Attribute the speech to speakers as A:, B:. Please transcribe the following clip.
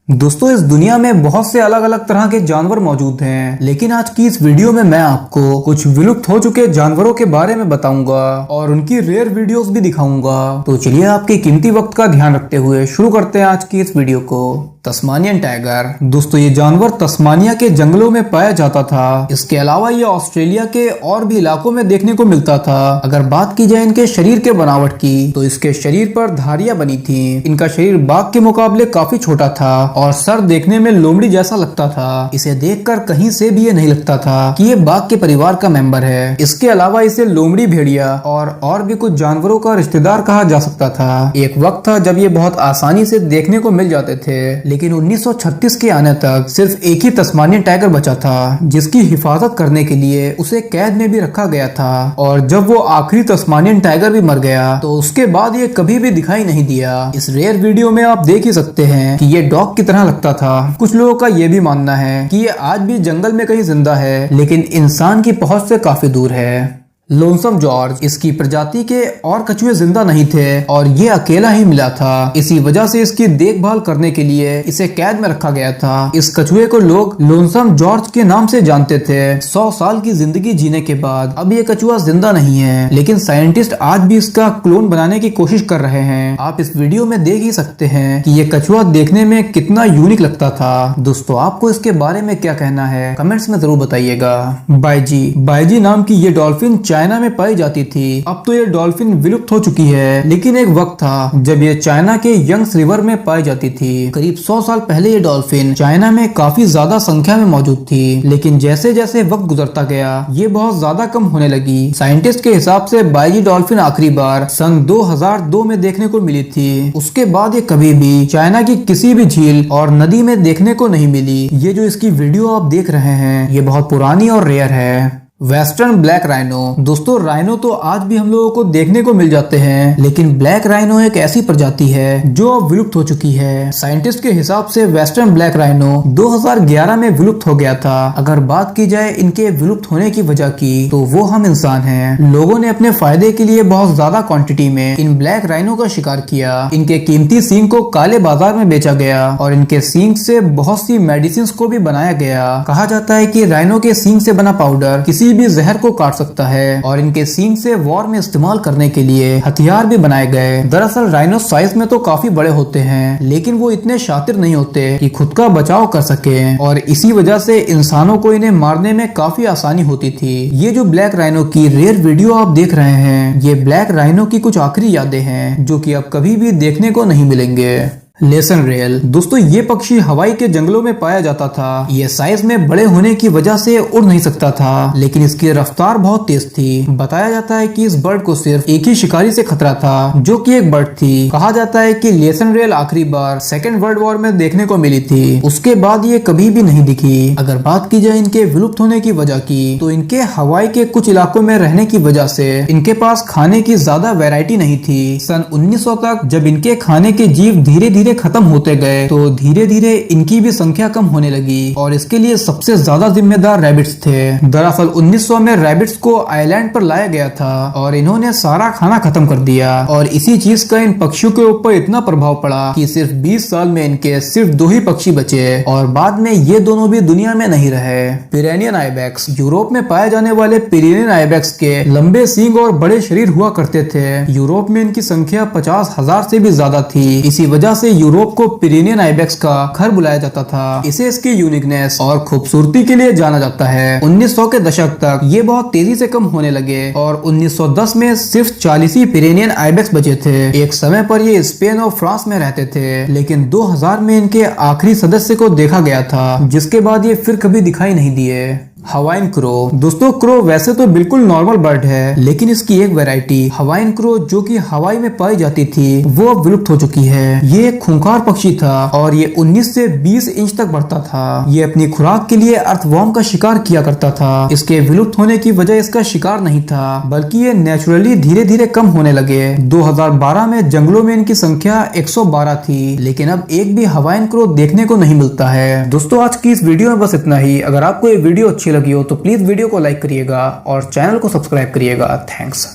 A: दोस्तों, इस दुनिया में बहुत से अलग अलग तरह के जानवर मौजूद हैं, लेकिन आज की इस वीडियो में मैं आपको कुछ विलुप्त हो चुके जानवरों के बारे में बताऊंगा और उनकी रेयर वीडियोस भी दिखाऊंगा। तो चलिए आपके कीमती वक्त का ध्यान रखते हुए शुरू करते हैं आज की इस वीडियो को। Tasmanian tiger. दोस्तों, ये जानवर तस्मानिया के जंगलों में पाया जाता था। इसके अलावा ये ऑस्ट्रेलिया के और भी इलाकों में देखने को मिलता था। अगर बात की जाए इनके शरीर के बनावट की, तो इसके शरीर पर धारियां बनी थी। इनका शरीर बाघ के मुकाबले काफी छोटा था और सर देखने में लोमड़ी जैसा लगता था। इसे देखकर कहीं से भी ये नहीं लगता था कि ये बाघ के परिवार का मेंबर है। इसके अलावा इसे लोमड़ी, भेड़िया और भी कुछ जानवरों का रिश्तेदार कहा जा सकता था। एक वक्त था जब ये बहुत आसानी से देखने को मिल जाते थे, लेकिन 1936 के आने तक सिर्फ एक ही तस्मानियन टाइगर बचा था, जिसकी हिफाजत करने के लिए उसे कैद में भी रखा गया था। और जब वो आखिरी तस्मानियन टाइगर भी मर गया, तो उसके बाद ये कभी भी दिखाई नहीं दिया। इस रेयर वीडियो में आप देख ही सकते हैं कि ये डॉग की तरह लगता था। कुछ लोगों का ये भी मानना है कि ये आज भी जंगल में कहीं जिंदा है, लेकिन इंसान की पहुंच से काफी दूर है। Lonesome George. इसकी प्रजाति के और कछुए जिंदा नहीं थे और ये अकेला ही मिला था। इसी वजह से इसकी देखभाल करने के लिए इसे कैद में रखा गया था। इस कछुए को लोग लोनसम जॉर्ज के नाम से जानते थे। 100 साल की जिंदगी जीने के बाद अब ये कछुआ जिंदा नहीं है, लेकिन साइंटिस्ट आज भी इसका क्लोन बनाने की कोशिश कर रहे हैं। आप इस वीडियो में देख ही सकते हैं कि ये कछुआ देखने में कितना यूनिक लगता था। दोस्तों, आपको इसके बारे में क्या कहना है, कमेंट्स में जरूर बताइएगा। बाइजी नाम की ये डॉल्फिन चाइना में पाई जाती थी। अब तो ये डॉल्फिन विलुप्त हो चुकी है, लेकिन एक वक्त था जब ये चाइना के यंग्स रिवर में पाई जाती थी। करीब 100 साल पहले ये डॉल्फिन चाइना में काफी ज्यादा संख्या में मौजूद थी, लेकिन जैसे जैसे वक्त गुजरता गया ये बहुत ज्यादा कम होने लगी। साइंटिस्ट के हिसाब से बाइजी डॉल्फिन आखिरी बार सन 2002 में देखने को मिली थी। उसके बाद ये कभी भी चाइना की किसी भी झील और नदी में देखने को नहीं मिली। ये जो इसकी वीडियो आप देख रहे हैं, ये बहुत पुरानी और रेयर है। Western black rhino. दोस्तों, राइनो तो आज भी हम लोगों को देखने को मिल जाते हैं, लेकिन ब्लैक राइनो एक ऐसी प्रजाति है जो अब विलुप्त हो चुकी है। साइंटिस्ट के हिसाब से वेस्टर्न ब्लैक राइनो 2011 में विलुप्त हो गया था। अगर बात की जाए इनके विलुप्त होने की वजह की, तो वो हम इंसान हैं। लोगों ने अपने फायदे के लिए बहुत ज्यादा क्वांटिटी में इन ब्लैक राइनो का शिकार किया। इनके कीमती सींग को काले बाजार में बेचा गया और इनके सींग से बहुत सी मेडिसिन को भी बनाया गया। कहा जाता है कि राइनो के सींग से बना पाउडर किसी भी जहर को काट सकता है और इनके सींग से वॉर में इस्तेमाल करने के लिए हथियार भी बनाए गए। दरअसल राइनो साइज में तो काफी बड़े होते हैं, लेकिन वो इतने शातिर नहीं होते कि खुद का बचाव कर सके और इसी वजह से इंसानों को इन्हें मारने में काफी आसानी होती थी। ये जो ब्लैक राइनो की रेयर वीडियो आप देख रहे हैं, ये ब्लैक राइनो की कुछ आखिरी यादें हैं जो कि अब कभी भी देखने को नहीं मिलेंगे। Lesson rail. दोस्तों, ये पक्षी हवाई के जंगलों में पाया जाता था। ये साइज में बड़े होने की वजह से उड़ नहीं सकता था, लेकिन इसकी रफ्तार बहुत तेज थी। बताया जाता है कि इस बर्ड को सिर्फ एक ही शिकारी से खतरा था, जो कि एक बर्ड थी। कहा जाता है कि लेसन रेल आखिरी बार सेकेंड वर्ल्ड वॉर में देखने को मिली थी। उसके बाद ये कभी भी नहीं दिखी। अगर बात की जाए इनके विलुप्त होने की वजह की, तो इनके हवाई के कुछ इलाकों में रहने की वजह से इनके पास खाने की ज्यादा वैरायटी नहीं थी। सन 1900 तक जब इनके खाने के जीव धीरे धीरे खत्म होते गए, तो धीरे धीरे इनकी भी संख्या कम होने लगी और इसके लिए सबसे ज्यादा जिम्मेदार रैबिट्स थे। दरअसल 1900 में रैबिट्स को आइलैंड पर लाया गया था और इन्होंने सारा खाना खत्म कर दिया और इसी चीज का इन पक्षियों के ऊपर इतना प्रभाव पड़ा कि सिर्फ 20 साल में इनके सिर्फ 2 ही पक्षी बचे और बाद में ये दोनों भी दुनिया में नहीं रहे। पिरेनियन आइबेक्स। यूरोप में पाए जाने वाले पिरेनियन आइबेक्स के लंबे सींग और बड़े शरीर हुआ करते थे। यूरोप में इनकी संख्या 50,000 से भी ज्यादा थी। इसी वजह से यूरोप को पिरेनियन आइबेक्स का घर बुलाया जाता था। इसे इसकी यूनिकनेस और खूबसूरती के लिए जाना जाता है। 1900 के दशक तक ये बहुत तेजी से कम होने लगे और 1910 में सिर्फ 40 ही पिरेनियन आइबेक्स बचे थे। एक समय पर ये स्पेन और फ्रांस में रहते थे, लेकिन 2000 में इनके आखिरी सदस्य को देखा गया था, जिसके बाद ये फिर कभी दिखाई नहीं दिए। Hawaiian crow. दोस्तों, क्रो वैसे तो बिल्कुल नॉर्मल बर्ड है, लेकिन इसकी एक वैरायटी हवाइन क्रो जो कि हवाई में पाई जाती थी, वो अब विलुप्त हो चुकी है। ये एक खूंखार पक्षी था और ये 19 से 20 इंच तक बढ़ता था। ये अपनी खुराक के लिए अर्थवॉर्म का शिकार किया करता था। इसके विलुप्त होने की वजह इसका शिकार नहीं था, बल्कि ये नेचुरली धीरे धीरे कम होने लगे। 2012 में जंगलों में इनकी संख्या 112 थी, लेकिन अब एक भी हवाइन क्रो देखने को नहीं मिलता है। दोस्तों, आज की इस वीडियो में बस इतना ही। अगर आपको ये वीडियो अच्छी लगी हो तो प्लीज वीडियो को लाइक करिएगा और चैनल को सब्सक्राइब करिएगा। थैंक्स।